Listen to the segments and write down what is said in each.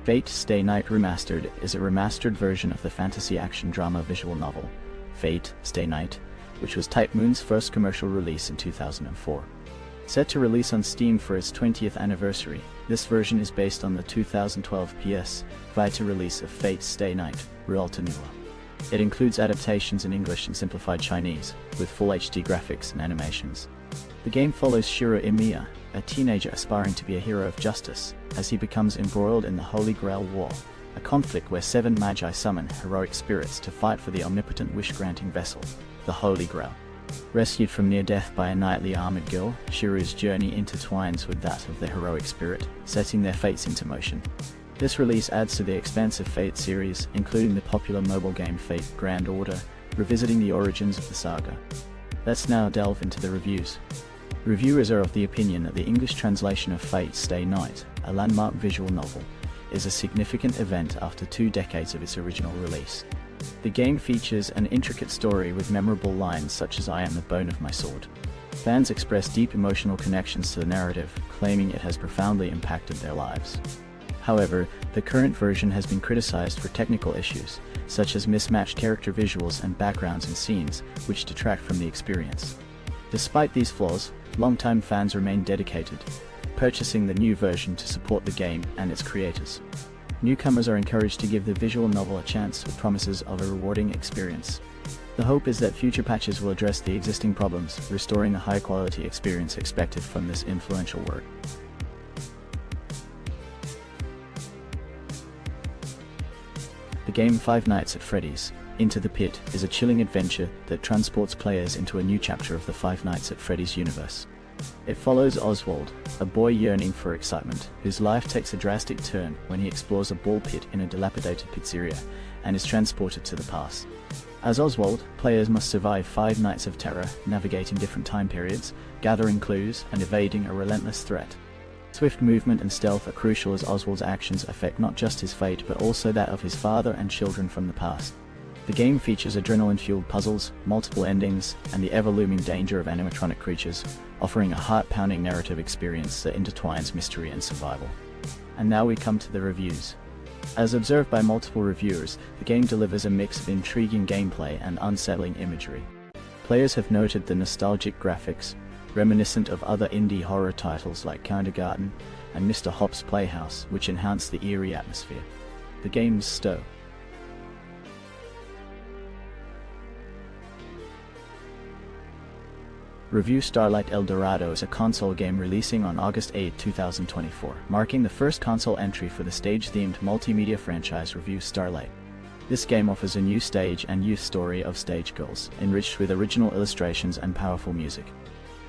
Fate Stay Night Remastered is a remastered version of the fantasy action drama visual novel, Fate Stay Night, which was Type Moon's first commercial release in 2004. Set to release on Steam for its 20th anniversary, this version is based on the 2012 PS Vita release of Fate Stay Night, Realta Nua. It includes adaptations in English and simplified Chinese, with full HD graphics and animations. The game follows Shiro Imiya, a teenager aspiring to be a hero of justice, as he becomes embroiled in the Holy Grail War, a conflict where 7 magi summon heroic spirits to fight for the omnipotent wish-granting vessel, the Holy Grail. Rescued from near death by a knightly armored girl, Shiro's journey intertwines with that of the heroic spirit, setting their fates into motion. This release adds to the expansive Fate series, including the popular mobile game Fate Grand Order, revisiting the origins of the saga. Let's now delve into the reviews. Reviewers are of the opinion that the English translation of Fate Stay Night, a landmark visual novel, is a significant event after 2 decades of its original release. The game features an intricate story with memorable lines such as "I am the bone of my sword." Fans express deep emotional connections to the narrative, claiming it has profoundly impacted their lives. However, the current version has been criticized for technical issues, such as mismatched character visuals and backgrounds and scenes, which detract from the experience. Despite these flaws, longtime fans remain dedicated, purchasing the new version to support the game and its creators. Newcomers are encouraged to give the visual novel a chance with promises of a rewarding experience. The hope is that future patches will address the existing problems, restoring the high-quality experience expected from this influential work. The game Five Nights at Freddy's Into the Pit is a chilling adventure that transports players into a new chapter of the Five Nights at Freddy's universe. It follows Oswald, a boy yearning for excitement, whose life takes a drastic turn when he explores a ball pit in a dilapidated pizzeria and is transported to the past. As Oswald, players must survive 5 nights of terror, navigating different time periods, gathering clues, and evading a relentless threat. Swift movement and stealth are crucial as Oswald's actions affect not just his fate but also that of his father and children from the past. The game features adrenaline-fueled puzzles, multiple endings, and the ever-looming danger of animatronic creatures, offering a heart-pounding narrative experience that intertwines mystery and survival. And now we come to the reviews. As observed by multiple reviewers, the game delivers a mix of intriguing gameplay and unsettling imagery. Players have noted the nostalgic graphics, reminiscent of other indie horror titles like Kindergarten and Mr. Hop's Playhouse, which enhance the eerie atmosphere. The game's story. Revue Starlight El Dorado is a console game releasing on August 8, 2024, marking the first console entry for the stage-themed multimedia franchise Revue Starlight. This game offers a new stage and youth story of stage girls, enriched with original illustrations and powerful music.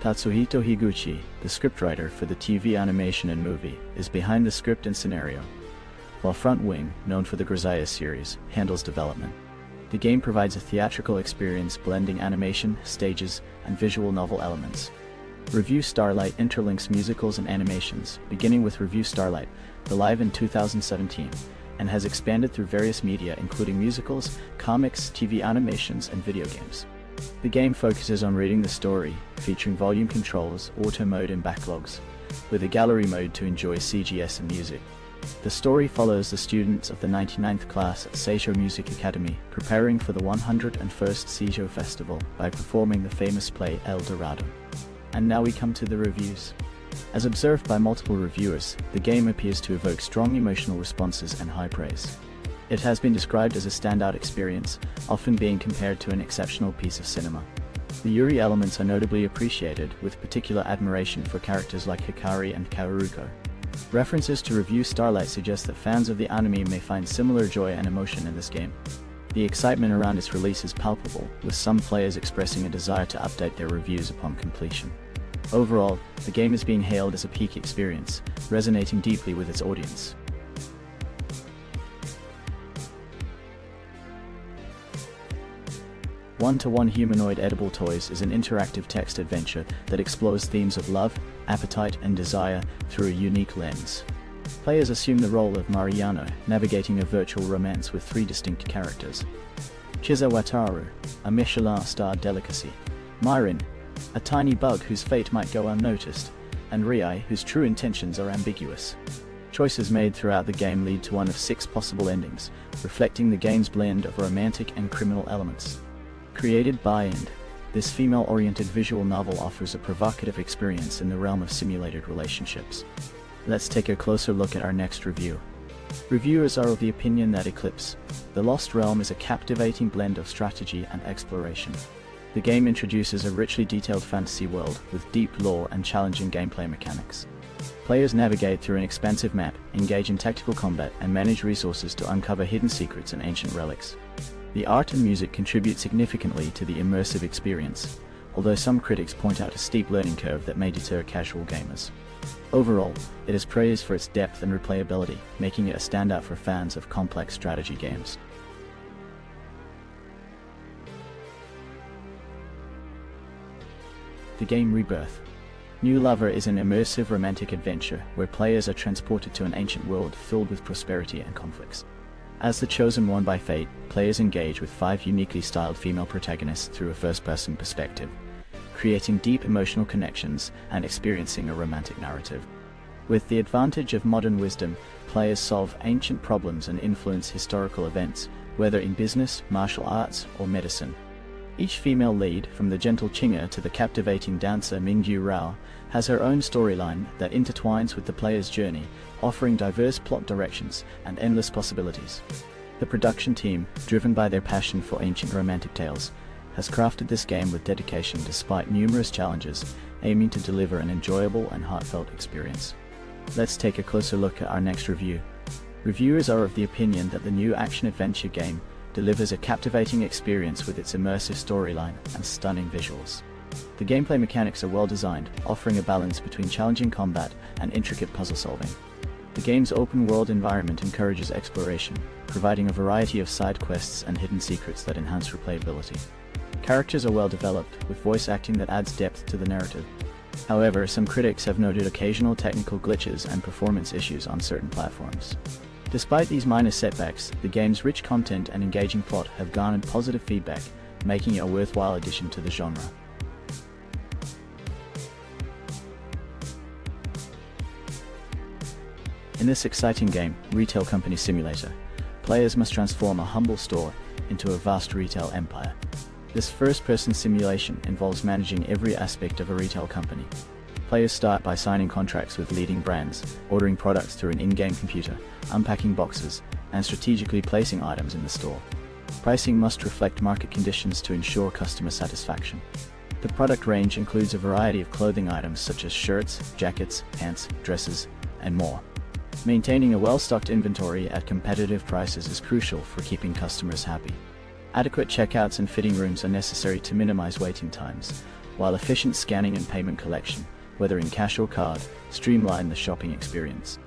Tatsuhito Higuchi, the scriptwriter for the TV animation and movie, is behind the script and scenario, while Front Wing, known for the Grisaya series, handles development. The game provides a theatrical experience blending animation, stages, and visual novel elements. Revue Starlight interlinks musicals and animations, beginning with Revue Starlight, live in 2017, and has expanded through various media including musicals, comics, TV animations, and video games. The game focuses on reading the story, featuring volume controls, auto mode, and backlogs, with a gallery mode to enjoy CGS and music. The story follows the students of the 99th class at Seisho Music Academy preparing for the 101st Seisho Festival by performing the famous play El Dorado. And now we come to the reviews. As observed by multiple reviewers, the game appears to evoke strong emotional responses and high praise. It has been described as a standout experience, often being compared to an exceptional piece of cinema. The Yuri elements are notably appreciated, with particular admiration for characters like Hikari and Kaoruko. References to Revue Starlight suggest that fans of the anime may find similar joy and emotion in this game. The excitement around its release is palpable, with some players expressing a desire to update their reviews upon completion. Overall, the game is being hailed as a peak experience, resonating deeply with its audience. One-to-One Humanoid Edible Toys is an interactive text adventure that explores themes of love, appetite, and desire through a unique lens. Players assume the role of Mariano, navigating a virtual romance with 3 distinct characters. Chiza Wataru, a Michelin-starred delicacy. Myrin, a tiny bug whose fate might go unnoticed. And Riai, whose true intentions are ambiguous. Choices made throughout the game lead to one of 6 possible endings, reflecting the game's blend of romantic and criminal elements. Created by and this female-oriented visual novel offers a provocative experience in the realm of simulated relationships. Let's take a closer look at our next review. Reviewers are of the opinion that Eclipse: The Lost Realm is a captivating blend of strategy and exploration. The game introduces a richly detailed fantasy world with deep lore and challenging gameplay mechanics. Players navigate through an expansive map, engage in tactical combat, and manage resources to uncover hidden secrets and ancient relics. The art and music contribute significantly to the immersive experience, although some critics point out a steep learning curve that may deter casual gamers. Overall, it is praised for its depth and replayability, making it a standout for fans of complex strategy games. The game Rebirth. New Lover is an immersive romantic adventure where players are transported to an ancient world filled with prosperity and conflicts. As the chosen one by fate, players engage with 5 uniquely styled female protagonists through a first-person perspective, creating deep emotional connections and experiencing a romantic narrative. With the advantage of modern wisdom, players solve ancient problems and influence historical events, whether in business, martial arts, or medicine. Each female lead, from the gentle Chinga to the captivating dancer Mingyu Rao, has her own storyline that intertwines with the player's journey, offering diverse plot directions and endless possibilities. The production team, driven by their passion for ancient romantic tales, has crafted this game with dedication despite numerous challenges, aiming to deliver an enjoyable and heartfelt experience. Let's take a closer look at our next review. Reviewers are of the opinion that the new action-adventure game delivers a captivating experience with its immersive storyline and stunning visuals. The gameplay mechanics are well designed, offering a balance between challenging combat and intricate puzzle solving. The game's open-world environment encourages exploration, providing a variety of side quests and hidden secrets that enhance replayability. Characters are well developed, with voice acting that adds depth to the narrative. However, some critics have noted occasional technical glitches and performance issues on certain platforms. Despite these minor setbacks, the game's rich content and engaging plot have garnered positive feedback, making it a worthwhile addition to the genre. In this exciting game, Retail Company Simulator, players must transform a humble store into a vast retail empire. This first-person simulation involves managing every aspect of a retail company. Players start by signing contracts with leading brands, ordering products through an in-game computer, unpacking boxes, and strategically placing items in the store. Pricing must reflect market conditions to ensure customer satisfaction. The product range includes a variety of clothing items such as shirts, jackets, pants, dresses, and more. Maintaining a well-stocked inventory at competitive prices is crucial for keeping customers happy. Adequate checkouts and fitting rooms are necessary to minimize waiting times, while efficient scanning and payment collection, whether in cash or card, streamline the shopping experience.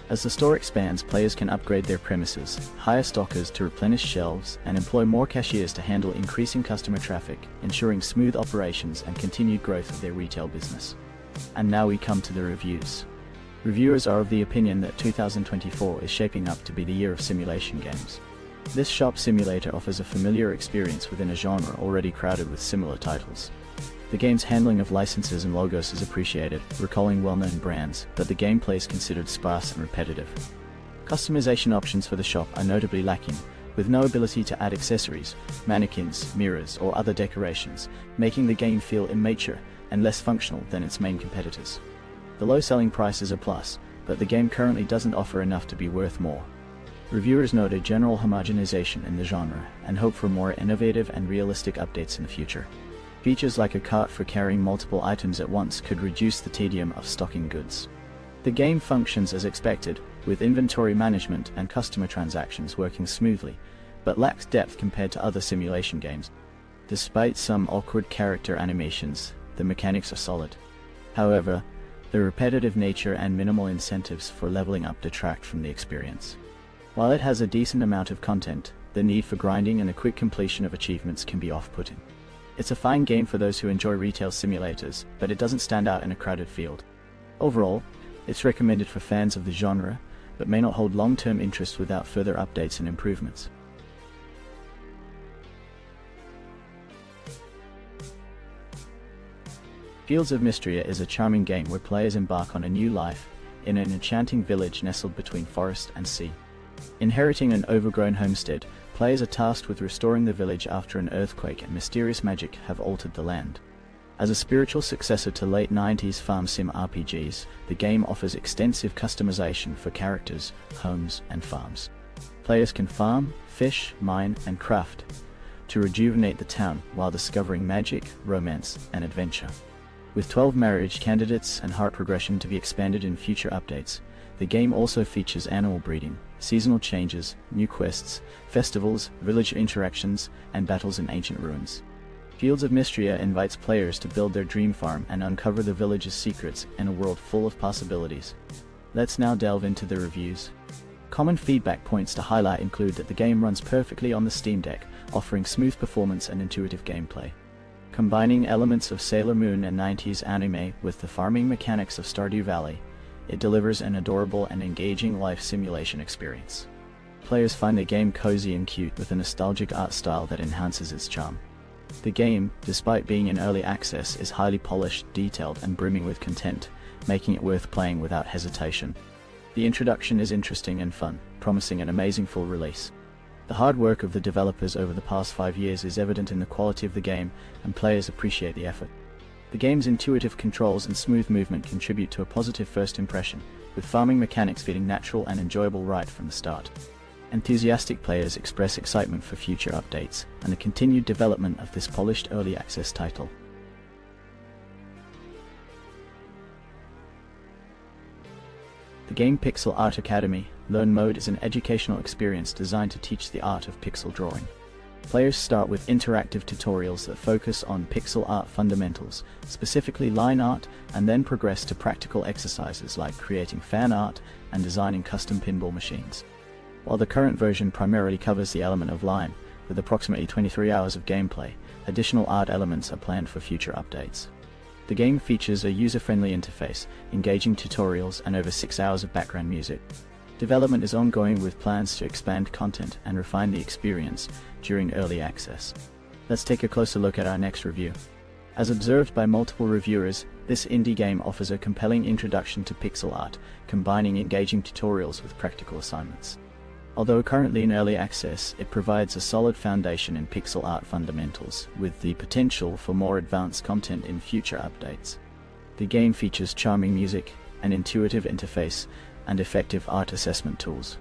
As the store expands, players can upgrade their premises, hire stockers to replenish shelves, and employ more cashiers to handle increasing customer traffic, ensuring smooth operations and continued growth of their retail business. And now we come to the reviews. Reviewers are of the opinion that 2024 is shaping up to be the year of simulation games. This shop simulator offers a familiar experience within a genre already crowded with similar titles. The game's handling of licenses and logos is appreciated, recalling well-known brands, but the gameplay is considered sparse and repetitive. Customization options for the shop are notably lacking, with no ability to add accessories, mannequins, mirrors, or other decorations, making the game feel immature and less functional than its main competitors. The low selling price is a plus, but the game currently doesn't offer enough to be worth more. Reviewers note a general homogenization in the genre and hope for more innovative and realistic updates in the future. Features like a cart for carrying multiple items at once could reduce the tedium of stocking goods. The game functions as expected, with inventory management and customer transactions working smoothly, but lacks depth compared to other simulation games. Despite some awkward character animations, the mechanics are solid. However, the repetitive nature and minimal incentives for leveling up detract from the experience. While it has a decent amount of content, the need for grinding and a quick completion of achievements can be off-putting. It's a fine game for those who enjoy retail simulators, but it doesn't stand out in a crowded field. Overall, it's recommended for fans of the genre, but may not hold long-term interest without further updates and improvements. Fields of Mistria is a charming game where players embark on a new life in an enchanting village nestled between forest and sea. Inheriting an overgrown homestead, players are tasked with restoring the village after an earthquake and mysterious magic have altered the land. As a spiritual successor to late 90s farm sim RPGs, the game offers extensive customization for characters, homes, and farms. Players can farm, fish, mine, and craft to rejuvenate the town while discovering magic, romance, and adventure. With 12 marriage candidates and heart progression to be expanded in future updates, the game also features animal breeding, seasonal changes, new quests, festivals, village interactions, and battles in ancient ruins. Fields of Mistria invites players to build their dream farm and uncover the village's secrets in a world full of possibilities. Let's now delve into the reviews. Common feedback points to highlight include that the game runs perfectly on the Steam Deck, offering smooth performance and intuitive gameplay. Combining elements of Sailor Moon and 90s anime with the farming mechanics of Stardew Valley, it delivers an adorable and engaging life simulation experience. Players find the game cozy and cute with a nostalgic art style that enhances its charm. The game, despite being in early access, is highly polished, detailed, and brimming with content, making it worth playing without hesitation. The introduction is interesting and fun, promising an amazing full release. The hard work of the developers over the past 5 years is evident in the quality of the game, and players appreciate the effort. The game's intuitive controls and smooth movement contribute to a positive first impression, with farming mechanics feeling natural and enjoyable right from the start. Enthusiastic players express excitement for future updates and the continued development of this polished early access title. The game Pixel Art Academy Learn Mode is an educational experience designed to teach the art of pixel drawing. Players start with interactive tutorials that focus on pixel art fundamentals, specifically line art, and then progress to practical exercises like creating fan art and designing custom pinball machines. While the current version primarily covers the element of line, with approximately 23 hours of gameplay, additional art elements are planned for future updates. The game features a user-friendly interface, engaging tutorials, and over 6 hours of background music. Development is ongoing with plans to expand content and refine the experience during early access. Let's take a closer look at our next review. As observed by multiple reviewers, this indie game offers a compelling introduction to pixel art, combining engaging tutorials with practical assignments. Although currently in early access, it provides a solid foundation in pixel art fundamentals, with the potential for more advanced content in future updates. The game features charming music, an intuitive interface, and effective art assessment tools.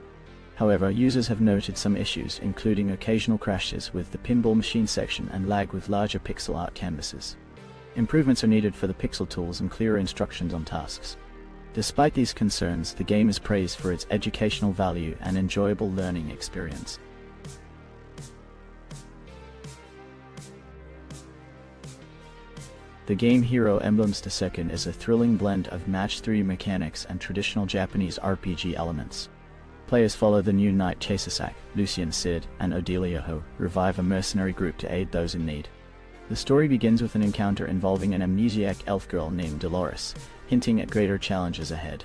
However, users have noted some issues, including occasional crashes with the pinball machine section and lag with larger pixel art canvases. Improvements are needed for the pixel tools and clearer instructions on tasks. Despite these concerns, the game is praised for its educational value and enjoyable learning experience. The game Hero Emblems II is a thrilling blend of match-3 mechanics and traditional Japanese RPG elements. Players follow the new knight Chasesak, Lucian Cid, and Odelia Ho, revive a mercenary group to aid those in need. The story begins with an encounter involving an amnesiac elf girl named Dolores, hinting at greater challenges ahead.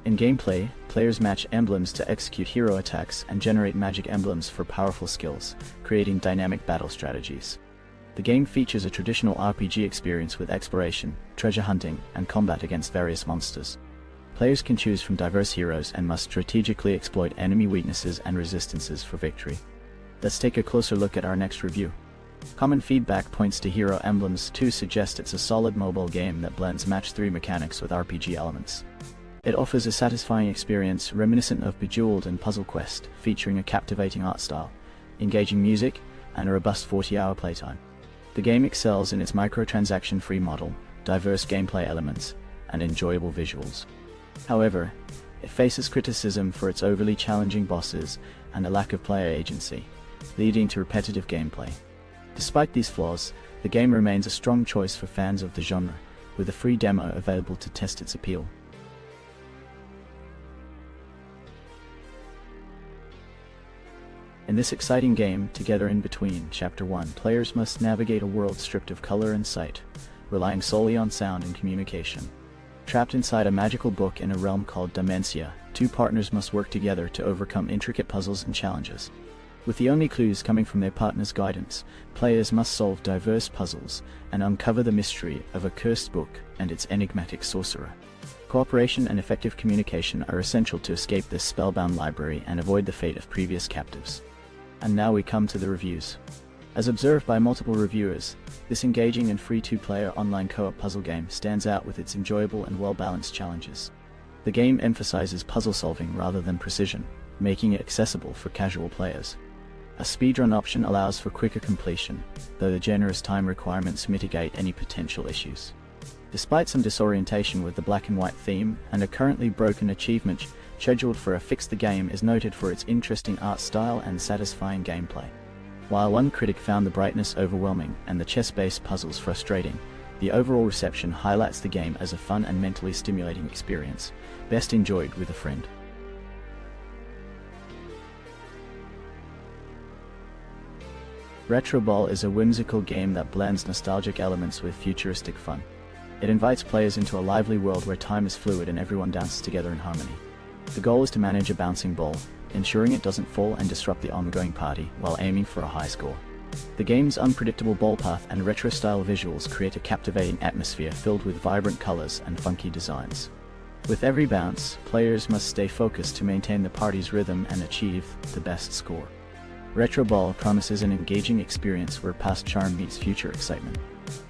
In gameplay, players match emblems to execute hero attacks and generate magic emblems for powerful skills, creating dynamic battle strategies. The game features a traditional RPG experience with exploration, treasure hunting, and combat against various monsters. Players can choose from diverse heroes and must strategically exploit enemy weaknesses and resistances for victory. Let's take a closer look at our next review. Common feedback points to Hero Emblems II suggest it's a solid mobile game that blends match-3 mechanics with RPG elements. It offers a satisfying experience reminiscent of Bejeweled and Puzzle Quest, featuring a captivating art style, engaging music, and a robust 40-hour playtime. The game excels in its microtransaction-free model, diverse gameplay elements, and enjoyable visuals. However, it faces criticism for its overly challenging bosses and a lack of player agency, leading to repetitive gameplay. Despite these flaws, the game remains a strong choice for fans of the genre, with a free demo available to test its appeal. In this exciting game, Together in Between, Chapter 1, players must navigate a world stripped of color and sight, relying solely on sound and communication. Trapped inside a magical book in a realm called Dimensia, two partners must work together to overcome intricate puzzles and challenges. With the only clues coming from their partner's guidance, players must solve diverse puzzles and uncover the mystery of a cursed book and its enigmatic sorcerer. Cooperation and effective communication are essential to escape this spellbound library and avoid the fate of previous captives. And now we come to the reviews. As observed by multiple reviewers, this engaging and free two-player online co-op puzzle game stands out with its enjoyable and well-balanced challenges. The game emphasizes puzzle solving rather than precision, making it accessible for casual players. A speedrun option allows for quicker completion, though the generous time requirements mitigate any potential issues. Despite some disorientation with the black and white theme and a currently broken achievement scheduled for a fix, the game is noted for its interesting art style and satisfying gameplay. While one critic found the brightness overwhelming and the chess-based puzzles frustrating, the overall reception highlights the game as a fun and mentally stimulating experience, best enjoyed with a friend. Retro Ball is a whimsical game that blends nostalgic elements with futuristic fun. It invites players into a lively world where time is fluid and everyone dances together in harmony. The goal is to manage a bouncing ball, ensuring it doesn't fall and disrupt the ongoing party while aiming for a high score. The game's unpredictable ball path and retro-style visuals create a captivating atmosphere filled with vibrant colors and funky designs. With every bounce, players must stay focused to maintain the party's rhythm and achieve the best score. Retro Ball promises an engaging experience where past charm meets future excitement.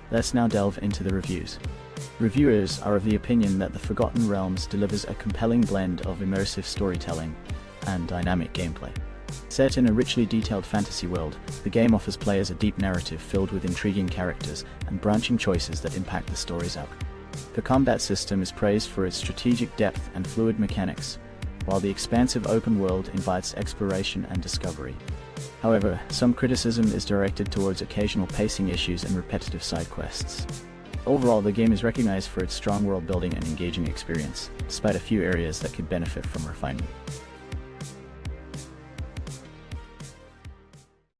Let's now delve into the reviews. Reviewers are of the opinion that The Forgotten Realms delivers a compelling blend of immersive storytelling and dynamic gameplay. Set in a richly detailed fantasy world, the game offers players a deep narrative filled with intriguing characters and branching choices that impact the story's arc. The combat system is praised for its strategic depth and fluid mechanics, while the expansive open world invites exploration and discovery. However, some criticism is directed towards occasional pacing issues and repetitive side quests. Overall, the game is recognized for its strong world building and engaging experience, despite a few areas that could benefit from refinement.